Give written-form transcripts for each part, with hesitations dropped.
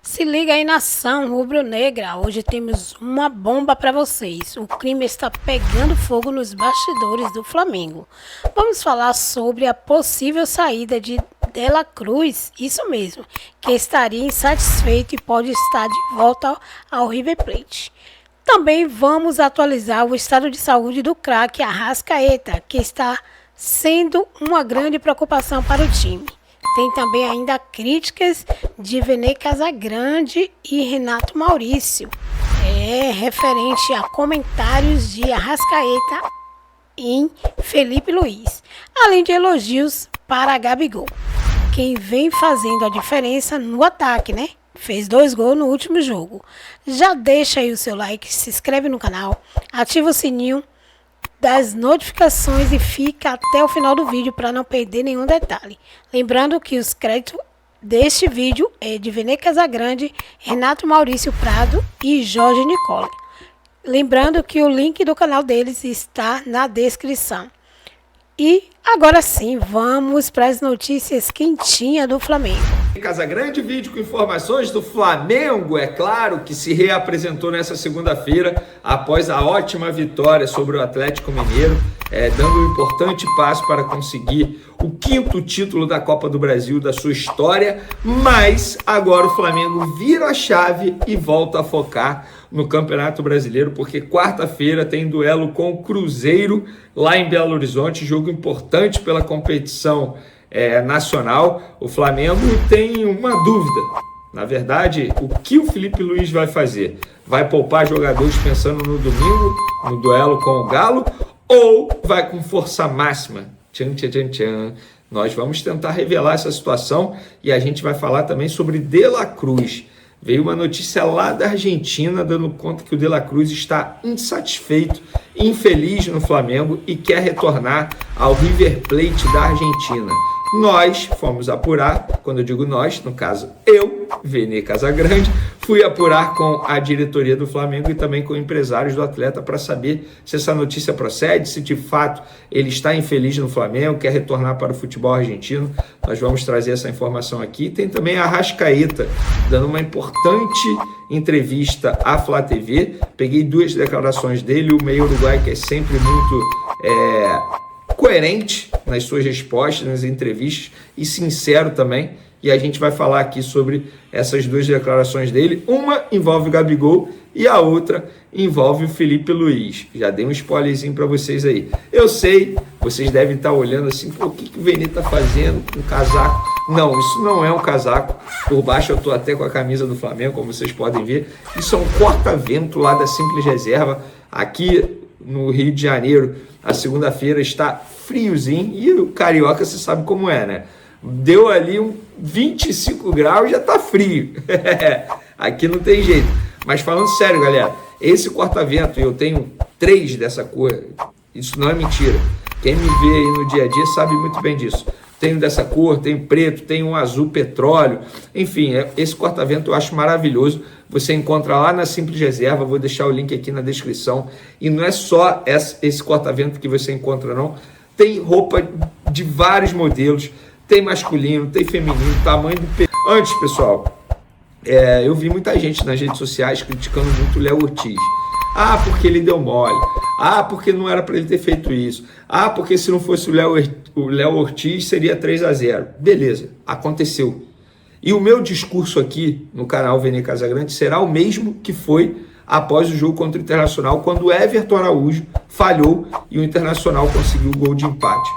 Se liga aí, nação rubro-negra, hoje temos uma bomba para vocês. O crime está pegando fogo nos bastidores do Flamengo. Vamos falar sobre a possível saída de De La Cruz, isso mesmo, que estaria insatisfeito e pode estar de volta ao River Plate. Também vamos atualizar o estado de saúde do craque Arrascaeta, que está sendo uma grande preocupação para o time. Tem também ainda críticas de Vene Casagrande e Renato Maurício, referente a comentários de Arrascaeta em Felipe Luiz, além de elogios para Gabigol, quem vem fazendo a diferença no ataque, né? Fez 2 gols no último jogo. Já deixa aí o seu like, se inscreve no canal, ativa o sininho das notificações e fica até o final do vídeo para não perder nenhum detalhe. Lembrando que os créditos deste vídeo é de Vene Casagrande, Renato Maurício Prado e Jorge Nicole. Lembrando que o link do canal deles está na descrição. E agora sim, vamos para as notícias quentinhas do Flamengo. Casagrande, vídeo com informações do Flamengo, é claro, que se reapresentou nessa segunda-feira após a ótima vitória sobre o Atlético Mineiro, dando um importante passo para conseguir o 5º título da Copa do Brasil da sua história, mas agora o Flamengo vira a chave e volta a focar no Campeonato Brasileiro, porque quarta-feira tem duelo com o Cruzeiro lá em Belo Horizonte, jogo importante pela competição nacional. O Flamengo tem uma dúvida. Na verdade, o que o Felipe Luiz vai fazer? Vai poupar jogadores pensando no domingo, no duelo com o Galo, ou vai com força máxima? Tchan, tchan, tchan, tchan. Nós vamos tentar revelar essa situação e a gente vai falar também sobre De La Cruz. Veio uma notícia lá da Argentina dando conta que o De La Cruz está insatisfeito, infeliz no Flamengo e quer retornar ao River Plate da Argentina. Nós fomos apurar, quando eu digo nós, no caso eu, Vene Casagrande, fui apurar com a diretoria do Flamengo e também com empresários do atleta para saber se essa notícia procede, se de fato ele está infeliz no Flamengo, quer retornar para o futebol argentino. Nós vamos trazer essa informação aqui. Tem também a Arrascaeta dando uma importante entrevista à Flá TV. Peguei 2 declarações dele, o meio uruguai que é sempre muito coerente nas suas respostas, nas entrevistas, e sincero também, e a gente vai falar aqui sobre essas 2 declarações dele. Uma envolve o Gabigol e a outra envolve o Felipe Luiz. Já dei um spoilerzinho para vocês aí. Eu sei, vocês devem estar olhando assim, pô, o que o Vene está fazendo com um casaco? Não, isso não é um casaco. Por baixo eu estou até com a camisa do Flamengo, como vocês podem ver. Isso é um corta-vento lá da Simples Reserva. Aqui no Rio de Janeiro, a segunda-feira está friozinho e o carioca, você sabe como é, né? Deu ali 25 graus e já tá frio. Aqui não tem jeito. Mas falando sério, galera, esse corta-vento, eu tenho 3 dessa cor, isso não é mentira. Quem me vê aí no dia a dia sabe muito bem disso. Tenho dessa cor, tenho preto, tenho um azul petróleo, enfim, esse corta-vento eu acho maravilhoso. Você encontra lá na Simples Reserva, vou deixar o link aqui na descrição. E não é só esse corta-vento que você encontra, não. Tem roupa de vários modelos, tem masculino, tem feminino, tamanho do pé. Antes, pessoal, eu vi muita gente nas redes sociais criticando muito o Léo Ortiz. Ah, porque ele deu mole. Ah, porque não era para ele ter feito isso. Ah, porque se não fosse o Léo Ortiz seria 3-0. Beleza, aconteceu. E o meu discurso aqui no canal Vene Casagrande será o mesmo que foi após o jogo contra o Internacional, quando o Everton Araújo falhou e o Internacional conseguiu o gol de empate.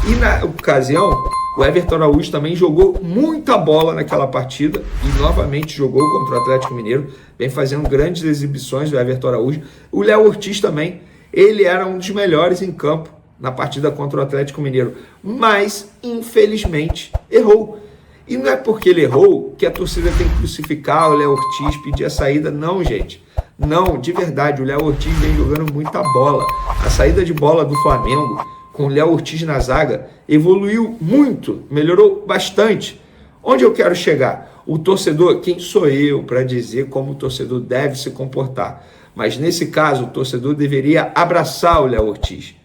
E na ocasião, o Everton Araújo também jogou muita bola naquela partida e novamente jogou contra o Atlético Mineiro, vem fazendo grandes exibições o Everton Araújo. O Léo Ortiz também, ele era um dos melhores em campo na partida contra o Atlético Mineiro, mas infelizmente errou. E não é porque ele errou que a torcida tem que crucificar o Léo Ortiz, pedir a saída, não, gente. Não, de verdade, o Léo Ortiz vem jogando muita bola. A saída de bola do Flamengo com o Léo Ortiz na zaga evoluiu muito, melhorou bastante. Onde eu quero chegar? O torcedor, quem sou eu para dizer como o torcedor deve se comportar? Mas nesse caso, o torcedor deveria abraçar o Léo Ortiz.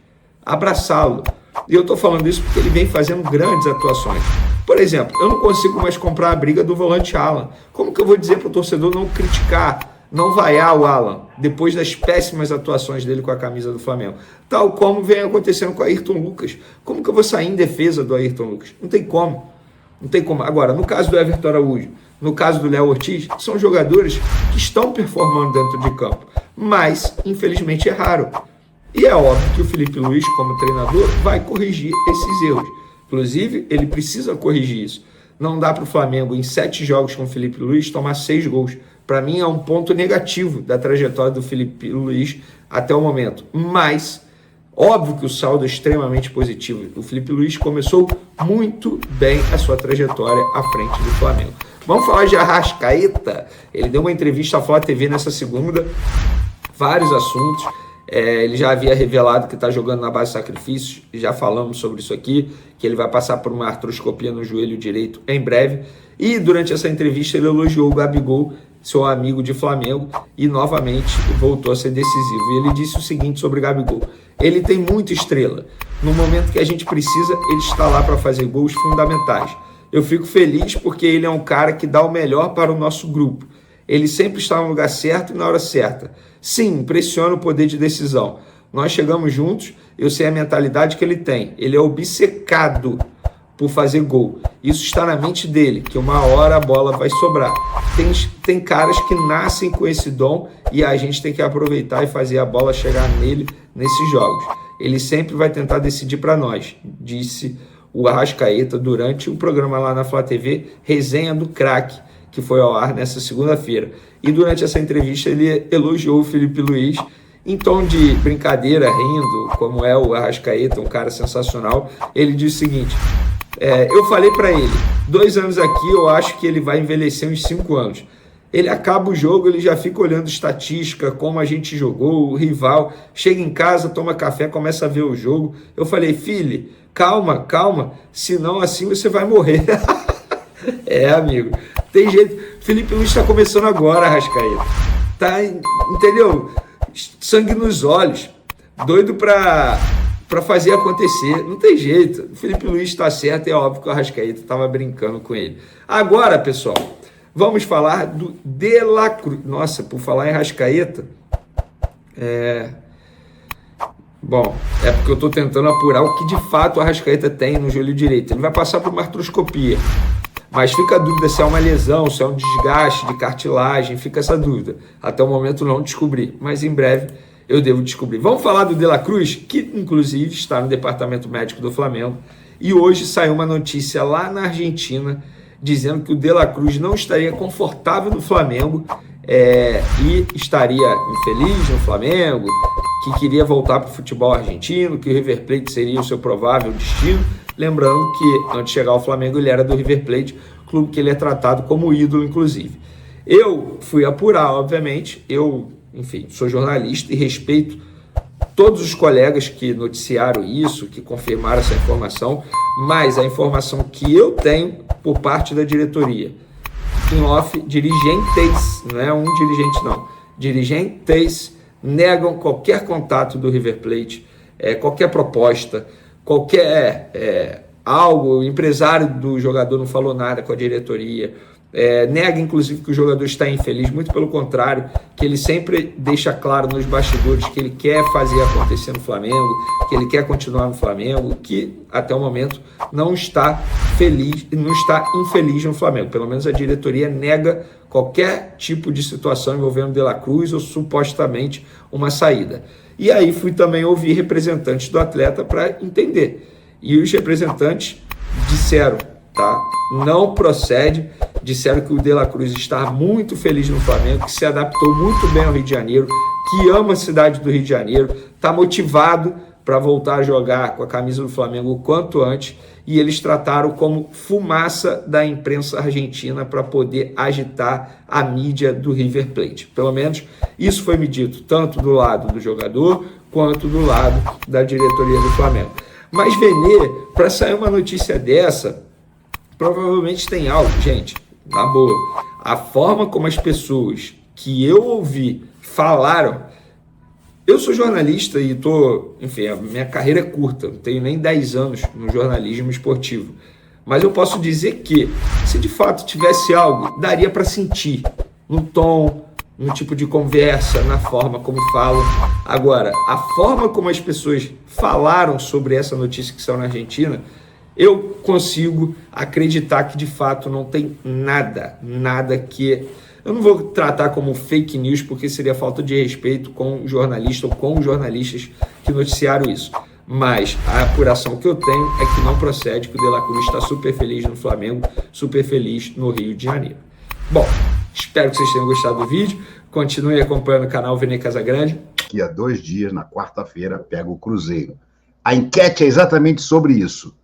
Abraçá-lo. E eu estou falando isso porque ele vem fazendo grandes atuações. Por exemplo, eu não consigo mais comprar a briga do volante Alan. Como que eu vou dizer para o torcedor não criticar, não vaiar o Alan, depois das péssimas atuações dele com a camisa do Flamengo? Tal como vem acontecendo com o Ayrton Lucas. Como que eu vou sair em defesa do Ayrton Lucas? Não tem como. Não tem como. Agora, no caso do Everton Araújo, no caso do Léo Ortiz, são jogadores que estão performando dentro de campo, mas, infelizmente, é raro. E é óbvio que o Felipe Luiz, como treinador, vai corrigir esses erros. Inclusive, ele precisa corrigir isso. Não dá para o Flamengo, em 7 jogos com o Felipe Luiz, tomar 6 gols. Para mim, é um ponto negativo da trajetória do Felipe Luiz até o momento. Mas, óbvio que o saldo é extremamente positivo. O Felipe Luiz começou muito bem a sua trajetória à frente do Flamengo. Vamos falar de Arrascaeta. Ele deu uma entrevista à Flá TV nessa segunda, vários assuntos. Ele já havia revelado que está jogando na base de sacrifícios, já falamos sobre isso aqui, que ele vai passar por uma artroscopia no joelho direito em breve. E durante essa entrevista ele elogiou o Gabigol, seu amigo de Flamengo, e novamente voltou a ser decisivo. E ele disse o seguinte sobre o Gabigol: ele tem muita estrela. No momento que a gente precisa, ele está lá para fazer gols fundamentais. Eu fico feliz porque ele é um cara que dá o melhor para o nosso grupo. Ele sempre está no lugar certo e na hora certa. Sim, impressiona o poder de decisão. Nós chegamos juntos, eu sei a mentalidade que ele tem. Ele é obcecado por fazer gol. Isso está na mente dele, que uma hora a bola vai sobrar. Tem caras que nascem com esse dom e a gente tem que aproveitar e fazer a bola chegar nele nesses jogos. Ele sempre vai tentar decidir para nós, disse o Arrascaeta durante o programa lá na Flá TV, Resenha do Craque, que foi ao ar nessa segunda-feira. E durante essa entrevista ele elogiou o Felipe Luiz em tom de brincadeira, rindo, como é o Arrascaeta, um cara sensacional. Ele disse o seguinte: eu falei para ele, 2 anos aqui eu acho que ele vai envelhecer uns 5 anos. Ele acaba o jogo, ele já fica olhando estatística, como a gente jogou, o rival, chega em casa, toma café, começa a ver o jogo. Eu falei: filho, calma, senão assim você vai morrer. Amigo, tem jeito. Felipe Luiz está começando agora, Arrascaeta. Tá, entendeu? Sangue nos olhos, doido para fazer acontecer. Não tem jeito. O Felipe Luiz está certo, é óbvio que o Arrascaeta estava brincando com ele. Agora, pessoal, vamos falar do De La Cruz. Nossa, por falar em Arrascaeta, bom, é porque eu estou tentando apurar o que de fato o Arrascaeta tem no joelho direito. Ele vai passar por uma artroscopia, mas fica a dúvida se é uma lesão, se é um desgaste de cartilagem, fica essa dúvida. Até o momento não descobri, mas em breve eu devo descobrir. Vamos falar do De La Cruz, que inclusive está no departamento médico do Flamengo, e hoje saiu uma notícia lá na Argentina dizendo que o De La Cruz não estaria confortável no Flamengo e estaria infeliz no Flamengo, que queria voltar para o futebol argentino, que o River Plate seria o seu provável destino. Lembrando que antes de chegar ao Flamengo ele era do River Plate, clube que ele é tratado como ídolo, inclusive. Eu fui apurar, obviamente, enfim, sou jornalista e respeito todos os colegas que noticiaram isso, que confirmaram essa informação, mas a informação que eu tenho por parte da diretoria, em off, dirigentes, não é um dirigente não, dirigentes negam qualquer contato do River Plate, qualquer proposta, qualquer algo, o empresário do jogador não falou nada com a diretoria, nega inclusive que o jogador está infeliz, muito pelo contrário, que ele sempre deixa claro nos bastidores que ele quer fazer acontecer no Flamengo, que ele quer continuar no Flamengo, que até o momento não está feliz, não está infeliz no Flamengo, pelo menos a diretoria nega qualquer tipo de situação envolvendo De La Cruz ou supostamente uma saída. E aí fui também ouvir representantes do atleta para entender. E os representantes disseram, tá? Não procede. Disseram que o De La Cruz está muito feliz no Flamengo, que se adaptou muito bem ao Rio de Janeiro, que ama a cidade do Rio de Janeiro, está motivado para voltar a jogar com a camisa do Flamengo o quanto antes. E eles trataram como fumaça da imprensa argentina para poder agitar a mídia do River Plate. Pelo menos isso foi me dito tanto do lado do jogador quanto do lado da diretoria do Flamengo. Mas, Vene, para sair uma notícia dessa, provavelmente tem algo, gente, na boa. A forma como as pessoas que eu ouvi falaram. Eu sou jornalista e enfim, a minha carreira é curta, não tenho nem 10 anos no jornalismo esportivo. Mas eu posso dizer que, se de fato tivesse algo, daria para sentir no tom, no tipo de conversa, na forma como falam. Agora, a forma como as pessoas falaram sobre essa notícia que saiu na Argentina, eu consigo acreditar que de fato não tem nada que... Eu não vou tratar como fake news, porque seria falta de respeito com o jornalista ou com os jornalistas que noticiaram isso. Mas a apuração que eu tenho é que não procede, que o De La Cruz está super feliz no Flamengo, super feliz no Rio de Janeiro. Bom, espero que vocês tenham gostado do vídeo. Continue acompanhando o canal Vene Casagrande. Que há 2 dias, na quarta-feira, pega o Cruzeiro. A enquete é exatamente sobre isso.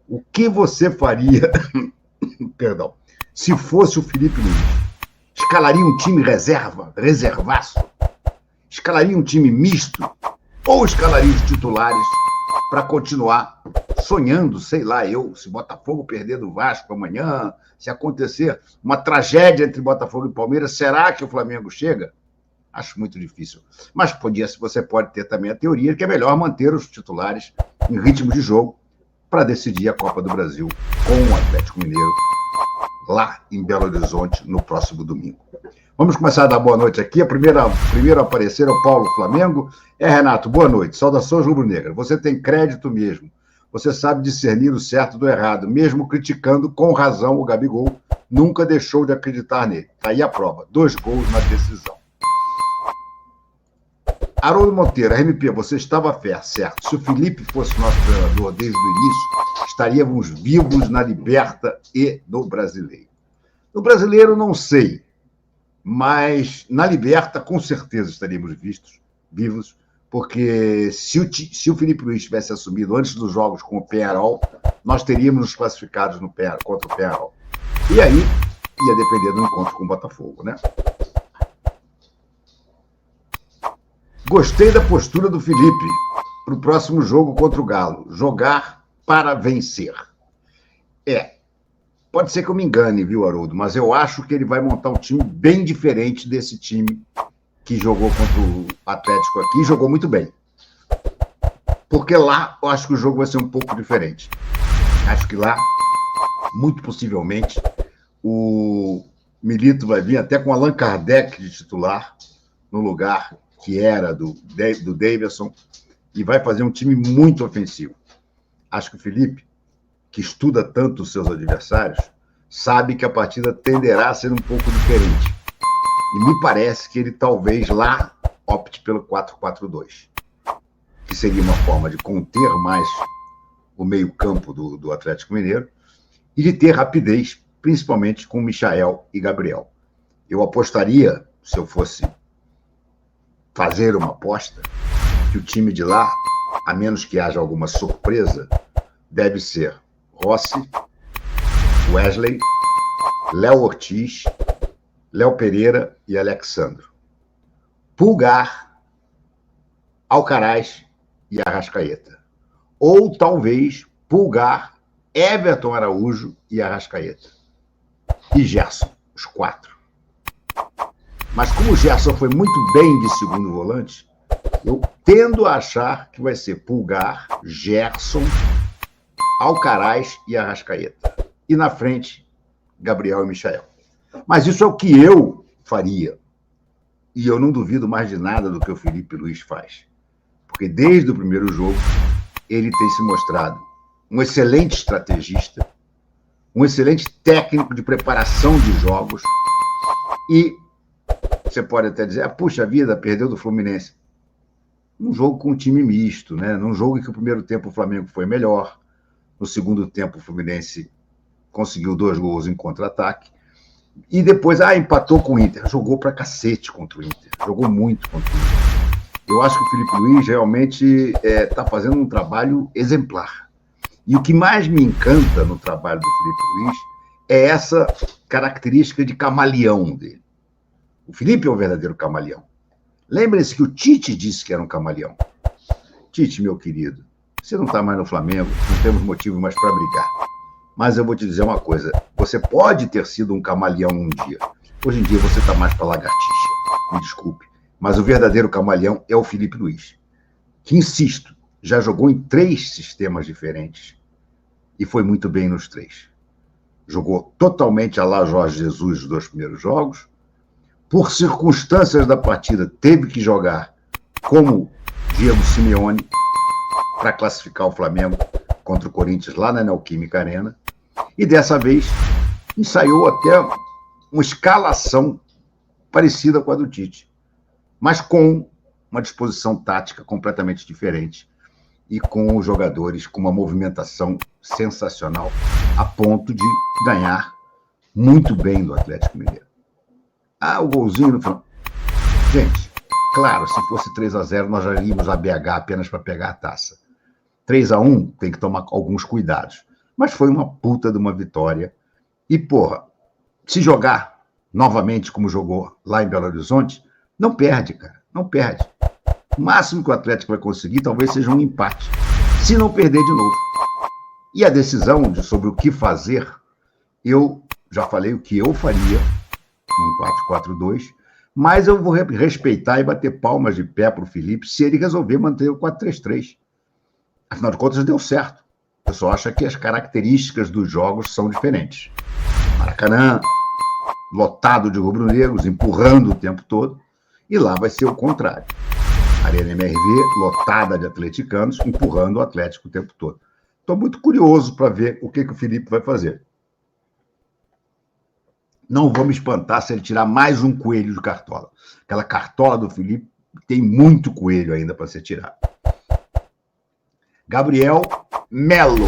O que você faria, perdão, se fosse o Felipe Luiz? Escalaria um time reservaço? Escalaria um time misto? Ou escalaria os titulares para continuar sonhando, sei lá, se Botafogo perder do Vasco amanhã, se acontecer uma tragédia entre Botafogo e Palmeiras, será que o Flamengo chega? Acho muito difícil. Mas você pode ter também a teoria que é melhor manter os titulares em ritmo de jogo para decidir a Copa do Brasil com o Atlético Mineiro lá em Belo Horizonte no próximo domingo. Vamos começar a dar boa noite aqui. Primeiro a aparecer é o Paulo Flamengo. Renato, boa noite. Saudações rubro-negras. Você tem crédito mesmo. Você sabe discernir o certo do errado, mesmo criticando com razão o Gabigol. Nunca deixou de acreditar nele. Está aí a prova. 2 gols na decisão. Haroldo Monteiro, RMP, você estava certo. Se o Felipe fosse nosso treinador desde o início, estaríamos vivos na Liberta e no Brasileiro. No Brasileiro, não sei, mas na Liberta, com certeza estaríamos vivos, porque se o Felipe Luiz tivesse assumido antes dos jogos com o Peñarol, nós teríamos nos classificados contra o Peñarol. E aí, ia depender do encontro com o Botafogo, né? Gostei da postura do Felipe para o próximo jogo contra o Galo. Jogar para vencer. Pode ser que eu me engane, viu, Haroldo? Mas eu acho que ele vai montar um time bem diferente desse time que jogou contra o Atlético aqui e jogou muito bem. Porque lá eu acho que o jogo vai ser um pouco diferente. Acho que lá, muito possivelmente, o Milito vai vir até com Allan Kardec de titular no lugar que era do Davidson, e vai fazer um time muito ofensivo. Acho que o Felipe, que estuda tanto os seus adversários, sabe que a partida tenderá a ser um pouco diferente. E me parece que ele talvez lá opte pelo 4-4-2, que seria uma forma de conter mais o meio-campo do Atlético Mineiro e de ter rapidez, principalmente com Michael e Gabriel. Eu apostaria, se eu fosse fazer uma aposta, que o time de lá, a menos que haja alguma surpresa, deve ser Rossi, Wesley, Léo Ortiz, Léo Pereira e Alexandro. Pulgar, Alcaraz e Arrascaeta. Ou talvez Pulgar, Everton Araújo e Arrascaeta. E Gerson, os 4. Mas como o Gerson foi muito bem de segundo volante, eu tendo a achar que vai ser Pulgar, Gerson, Alcaraz e Arrascaeta. E na frente, Gabriel e Michael. Mas isso é o que eu faria. E eu não duvido mais de nada do que o Felipe Luiz faz. Porque desde o primeiro jogo, ele tem se mostrado um excelente estrategista, um excelente técnico de preparação de jogos e você pode até dizer, puxa vida, perdeu do Fluminense. Num jogo com um time misto, né? Num jogo em que o primeiro tempo o Flamengo foi melhor, no segundo tempo o Fluminense conseguiu 2 gols em contra-ataque, e depois, empatou com o Inter. Jogou pra cacete contra o Inter, jogou muito contra o Inter. Eu acho que o Felipe Luiz realmente está fazendo um trabalho exemplar. E o que mais me encanta no trabalho do Felipe Luiz é essa característica de camaleão dele. O Felipe é um verdadeiro camaleão. Lembrem-se que o Tite disse que era um camaleão. Tite, meu querido, você não está mais no Flamengo, não temos motivo mais para brigar. Mas eu vou te dizer uma coisa, você pode ter sido um camaleão um dia. Hoje em dia você está mais para lagartixa, me desculpe. Mas o verdadeiro camaleão é o Felipe Luiz, que, insisto, já jogou em 3 sistemas diferentes e foi muito bem nos 3. jogou totalmente a lá Jorge Jesus os 2 primeiros jogos. Por circunstâncias da partida, teve que jogar como Diego Simeone para classificar o Flamengo contra o Corinthians lá na Neoquímica Arena. E dessa vez ensaiou até uma escalação parecida com a do Tite, mas com uma disposição tática completamente diferente e com os jogadores com uma movimentação sensacional, a ponto de ganhar muito bem do Atlético Mineiro. O golzinho no final. Gente, claro, se fosse 3-0, nós já iríamos a BH apenas para pegar a taça. 3-1, tem que tomar alguns cuidados. Mas foi uma puta de uma vitória. E, porra, se jogar novamente como jogou lá em Belo Horizonte, não perde, cara. Não perde. O máximo que o Atlético vai conseguir talvez seja um empate, se não perder de novo. E a decisão sobre o que fazer, eu já falei o que eu faria num 4-4-2, mas eu vou respeitar e bater palmas de pé para o Felipe se ele resolver manter o 4-3-3. Afinal de contas, deu certo. Eu só acho que as características dos jogos são diferentes. Maracanã, lotado de rubro-negros, empurrando o tempo todo, e lá vai ser o contrário. Arena MRV, lotada de atleticanos, empurrando o Atlético o tempo todo. Estou muito curioso para ver o que o Felipe vai fazer. Não vou me espantar se ele tirar mais um coelho de cartola. Aquela cartola do Felipe tem muito coelho ainda para ser tirado. Gabriel Melo.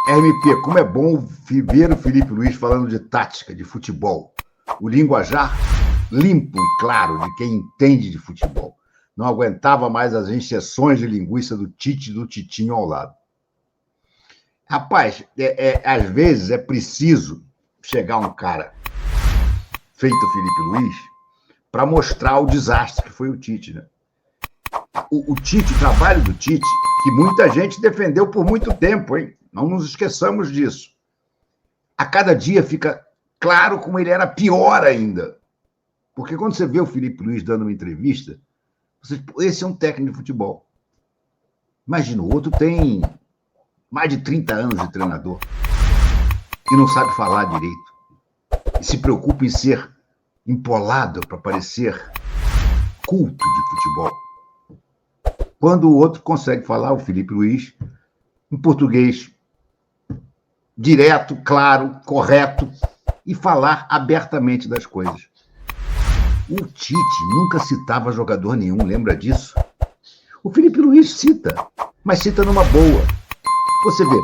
RMP, como é bom ver o Felipe Luiz falando de tática, de futebol. O linguajar limpo e claro de quem entende de futebol. Não aguentava mais as encheções de linguiça do Tite e do Titinho ao lado. Rapaz, às vezes é preciso chegar um cara feito Felipe Luiz para mostrar o desastre que foi o Tite, né? O Tite, o trabalho do Tite, que muita gente defendeu por muito tempo, hein? Não nos esqueçamos disso. A cada dia fica claro como ele era pior ainda. Porque quando você vê o Felipe Luiz dando uma entrevista, esse é um técnico de futebol. Imagina, o outro tem mais de 30 anos de treinador e não sabe falar direito. E se preocupa em ser empolado para parecer culto de futebol. Quando o outro consegue falar, o Felipe Luiz, em português direto, claro, correto, e falar abertamente das coisas. O Tite nunca citava jogador nenhum, lembra disso? O Felipe Luiz cita, mas cita numa boa. Você vê,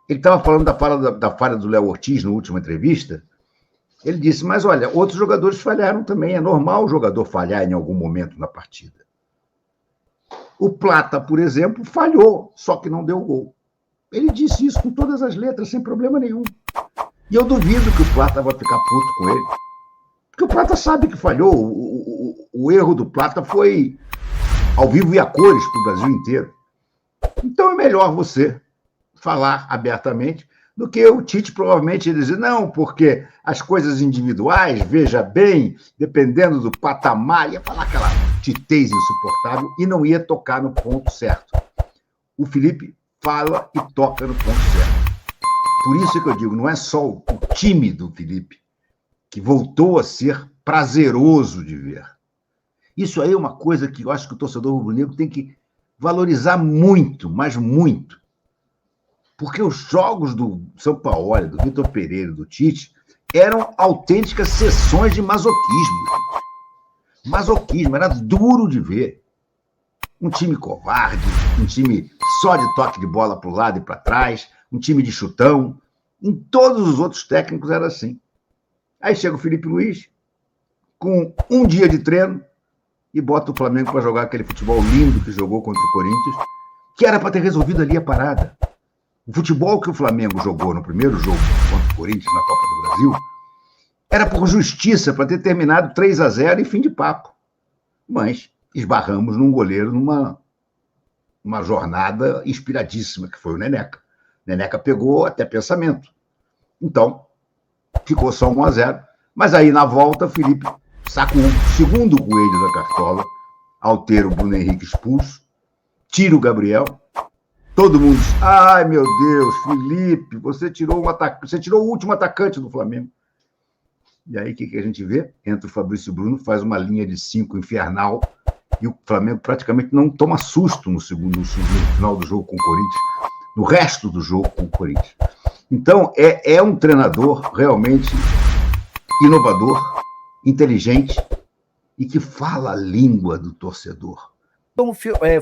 ele estava falando da falha do Léo Ortiz na última entrevista. Ele disse, mas olha, outros jogadores falharam também. É normal o jogador falhar em algum momento na partida. O Plata, por exemplo, falhou, só que não deu gol. Ele disse isso com todas as letras, sem problema nenhum. E eu duvido que o Plata vai ficar puto com ele. Porque o Plata sabe que falhou. O erro do Plata foi ao vivo e a cores para o Brasil inteiro. Então é melhor você falar abertamente do que o Tite provavelmente dizer, não, porque as coisas individuais, veja bem, dependendo do patamar, ia falar aquela titez insuportável e não ia tocar no ponto certo. O Felipe fala e toca no ponto certo. Por isso que eu digo, não é só o time do Felipe que voltou a ser prazeroso de ver. Isso aí é uma coisa que eu acho que o torcedor rubro-negro tem que valorizar muito, mas muito. Porque os jogos do São Paulo, do Vitor Pereira, do Tite, eram autênticas sessões de masoquismo, gente. Masoquismo, era duro de ver. Um time covarde, um time só de toque de bola para o lado e para trás, um time de chutão. Em todos os outros técnicos era assim. Aí chega o Felipe Luiz, com um dia de treino, e bota o Flamengo para jogar aquele futebol lindo que jogou contra o Corinthians, que era para ter resolvido ali a parada. O futebol que o Flamengo jogou no primeiro jogo contra o Corinthians na Copa do Brasil era por justiça, para ter terminado 3-0 e fim de papo. Mas esbarramos num goleiro numa jornada inspiradíssima, que foi o Neneca. Neneca pegou até pensamento. Então, ficou só 1-0. Mas aí, na volta, Felipe saca o segundo coelho da cartola, ao ter o Bruno Henrique expulso, tira o Gabriel Todo mundo diz, ai meu Deus, Felipe, você tirou o último atacante do Flamengo. E aí o que a gente vê? Entra o Fabrício Bruno, faz uma linha de 5 infernal, e o Flamengo praticamente não toma susto no final do jogo com o Corinthians, no resto do jogo com o Corinthians. Então, é um treinador realmente inovador, inteligente e que fala a língua do torcedor. Então,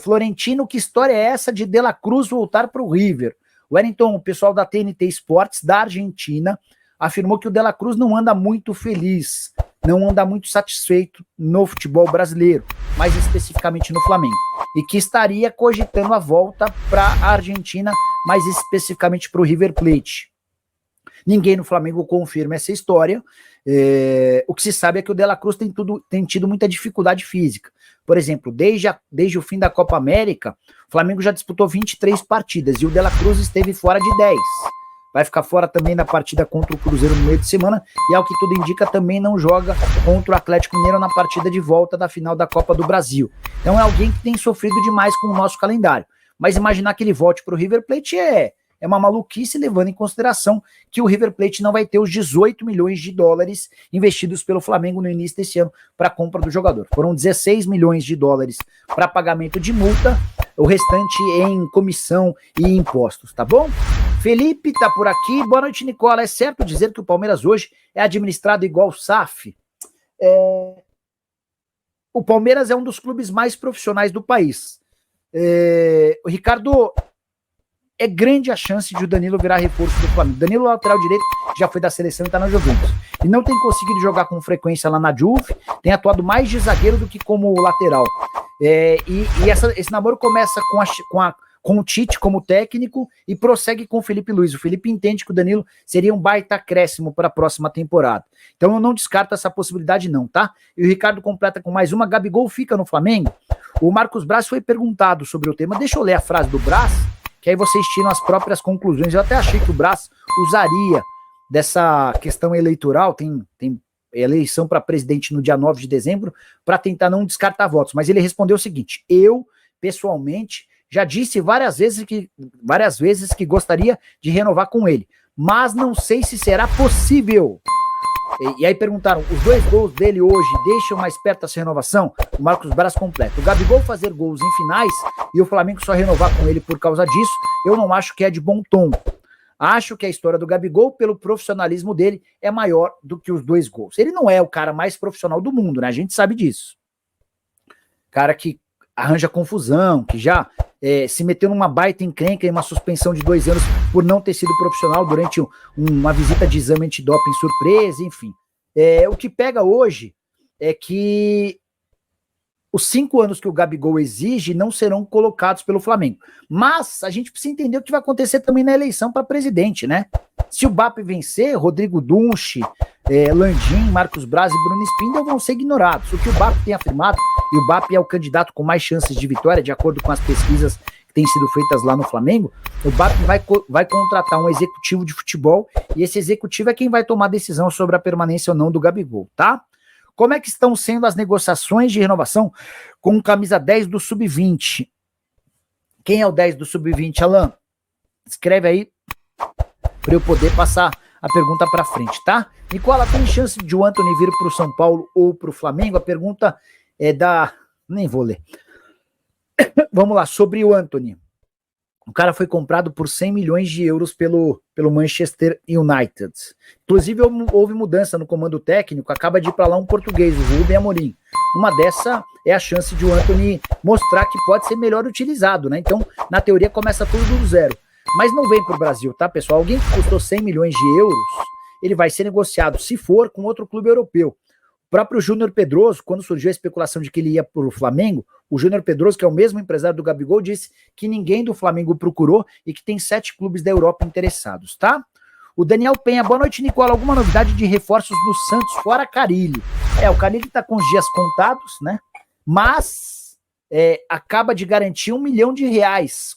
Florentino, que história é essa de La Cruz voltar para o River? Wellington, o pessoal da TNT Sports, da Argentina, afirmou que o De La Cruz não anda muito feliz, não anda muito satisfeito no futebol brasileiro, mais especificamente no Flamengo, e que estaria cogitando a volta para a Argentina, mais especificamente para o River Plate. Ninguém no Flamengo confirma essa história. O que se sabe é que o De La Cruz tem tido muita dificuldade física. Por exemplo, desde o fim da Copa América, o Flamengo já disputou 23 partidas e o De La Cruz esteve fora de 10. Vai ficar fora também na partida contra o Cruzeiro no meio de semana e, ao que tudo indica, também não joga contra o Atlético Mineiro na partida de volta da final da Copa do Brasil. Então é alguém que tem sofrido demais com o nosso calendário. Mas imaginar que ele volte para o River Plate é uma maluquice, levando em consideração que o River Plate não vai ter os 18 milhões de dólares investidos pelo Flamengo no início desse ano para a compra do jogador. Foram 16 milhões de dólares para pagamento de multa, o restante em comissão e impostos, tá bom? Felipe tá por aqui. Boa noite, Nicola. É certo dizer que o Palmeiras hoje é administrado igual o SAF? O Palmeiras é um dos clubes mais profissionais do país. O Ricardo, é grande a chance de o Danilo virar reforço do Flamengo. Danilo, lateral direito, já foi da seleção e tá na Juventus. E não tem conseguido jogar com frequência lá na Juve, tem atuado mais de zagueiro do que como lateral. Esse namoro começa com o Tite como técnico e prossegue com o Felipe Luiz. O Felipe entende que o Danilo seria um baita acréscimo para a próxima temporada. Então eu não descarto essa possibilidade não, tá? E o Ricardo completa com mais uma. Gabigol fica no Flamengo? O Marcos Braz foi perguntado sobre o tema. Deixa eu ler a frase do Braz, que aí vocês tiram as próprias conclusões. Eu até achei que o Braz usaria dessa questão eleitoral, tem eleição para presidente no dia 9 de dezembro, para tentar não descartar votos. Mas ele respondeu o seguinte: eu, pessoalmente, já disse várias vezes que gostaria de renovar com ele, mas não sei se será possível. E aí perguntaram, os 2 gols dele hoje deixam mais perto dessa renovação? O Marcos Braz completa. O Gabigol fazer gols em finais e o Flamengo só renovar com ele por causa disso, eu não acho que é de bom tom. Acho que a história do Gabigol, pelo profissionalismo dele, é maior do que os 2 gols. Ele não é o cara mais profissional do mundo, né? A gente sabe disso. Cara que arranja confusão, que já se meteu numa baita encrenca e uma suspensão de 2 anos por não ter sido profissional durante uma visita de exame antidoping surpresa, enfim. O que pega hoje é que os 5 anos que o Gabigol exige não serão colocados pelo Flamengo. Mas a gente precisa entender o que vai acontecer também na eleição para presidente, né? Se o BAP vencer, Rodrigo Dunche, Landim, Marcos Braz e Bruno Spindel vão ser ignorados. O que o BAP tem afirmado, e o BAP é o candidato com mais chances de vitória, de acordo com as pesquisas que têm sido feitas lá no Flamengo, o BAP vai contratar um executivo de futebol, e esse executivo é quem vai tomar a decisão sobre a permanência ou não do Gabigol, tá? Como é que estão sendo as negociações de renovação com o camisa 10 do Sub-20? Quem é o 10 do Sub-20, Alan? Escreve aí para eu poder passar a pergunta para frente, tá? Nicola, tem chance de o Antony vir para o São Paulo ou para o Flamengo? A pergunta é da... Nem vou ler. Vamos lá, sobre o Antony. O cara foi comprado por 100 milhões de euros pelo Manchester United. Inclusive, houve mudança no comando técnico, acaba de ir para lá um português, o Rubem Amorim. Uma dessa é a chance de o Antony mostrar que pode ser melhor utilizado, né? Então, na teoria, começa tudo do zero. Mas não vem para o Brasil, tá, pessoal? Alguém que custou 100 milhões de euros, ele vai ser negociado, se for, com outro clube europeu. O próprio Júnior Pedroso, quando surgiu a especulação de que ele ia para o Flamengo, o Júnior Pedroso, que é o mesmo empresário do Gabigol, disse que ninguém do Flamengo procurou e que tem 7 clubes da Europa interessados, tá? O Daniel Penha, boa noite, Nicola. Alguma novidade de reforços no Santos, fora Carille? O Carille tá com os dias contados, né? Mas acaba de garantir R$1 milhão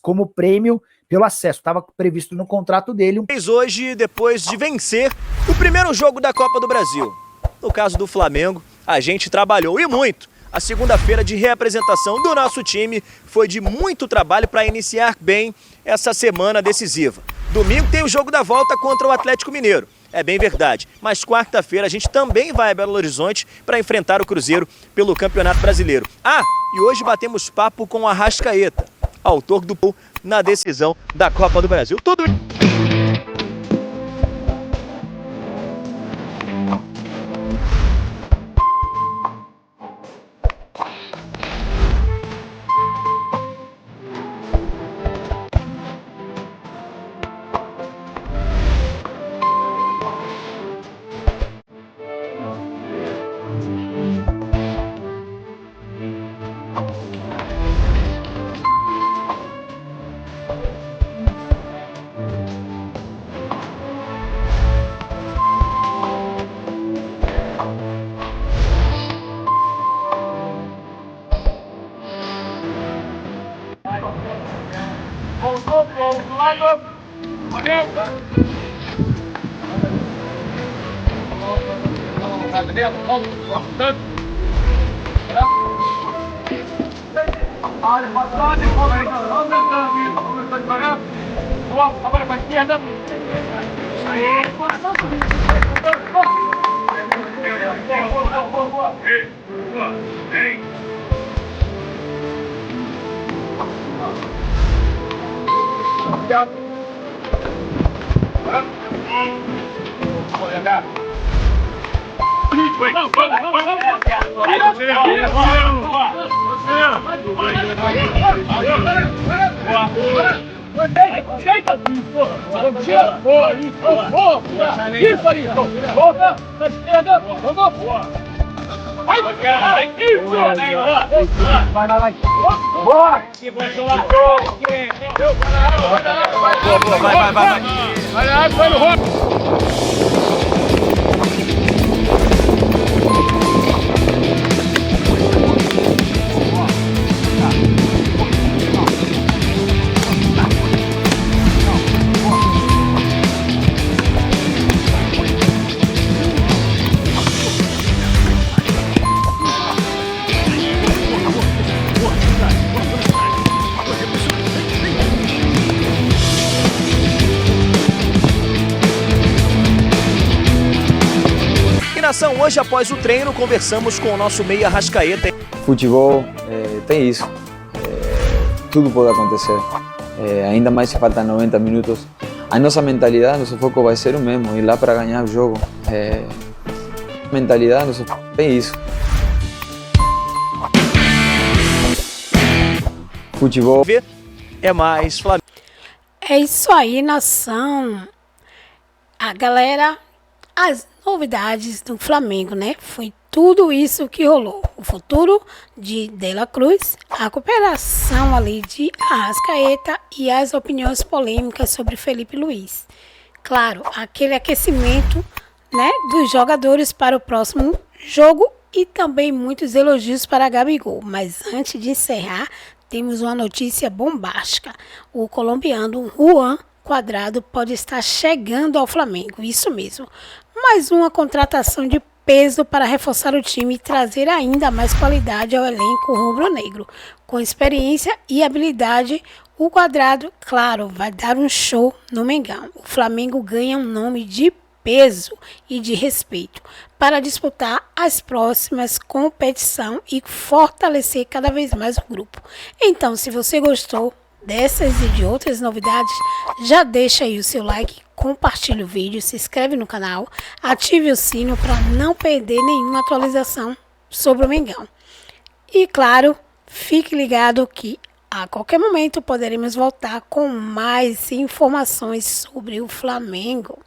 como prêmio pelo acesso. Estava previsto no contrato dele. Hoje, depois de vencer o primeiro jogo da Copa do Brasil. No caso do Flamengo, a gente trabalhou e muito A segunda-feira de reapresentação do nosso time foi de muito trabalho para iniciar bem essa semana decisiva. Domingo tem o jogo da volta contra o Atlético Mineiro. É bem verdade, mas quarta-feira a gente também vai a Belo Horizonte para enfrentar o Cruzeiro pelo Campeonato Brasileiro. E hoje batemos papo com o Arrascaeta, autor do gol na decisão da Copa do Brasil. Hoje, após o treino, conversamos com o nosso meia Arrascaeta. Futebol tem isso, tudo pode acontecer, ainda mais se faltam 90 minutos. A nossa mentalidade, nosso foco vai ser o mesmo, ir lá para ganhar o jogo. Mentalidade, tem isso. Futebol é mais Flamengo. É isso aí, nação. A galera, as novidades do Flamengo, né? Foi tudo isso que rolou. O futuro de De La Cruz, a cooperação ali de Arrascaeta e as opiniões polêmicas sobre Felipe Luiz. Claro, aquele aquecimento, né, dos jogadores para o próximo jogo e também muitos elogios para Gabigol. Mas antes de encerrar, temos uma notícia bombástica. O colombiano Juan Cuadrado pode estar chegando ao Flamengo, isso mesmo. Mais uma contratação de peso para reforçar o time e trazer ainda mais qualidade ao elenco rubro-negro. Com experiência e habilidade, o Cuadrado, claro, vai dar um show no Mengão. O Flamengo ganha um nome de peso e de respeito para disputar as próximas competições e fortalecer cada vez mais o grupo. Então, se você gostou dessas e de outras novidades, já deixa aí o seu like, compartilhe o vídeo, se inscreve no canal, ative o sino para não perder nenhuma atualização sobre o Mengão. E claro, fique ligado que a qualquer momento poderemos voltar com mais informações sobre o Flamengo.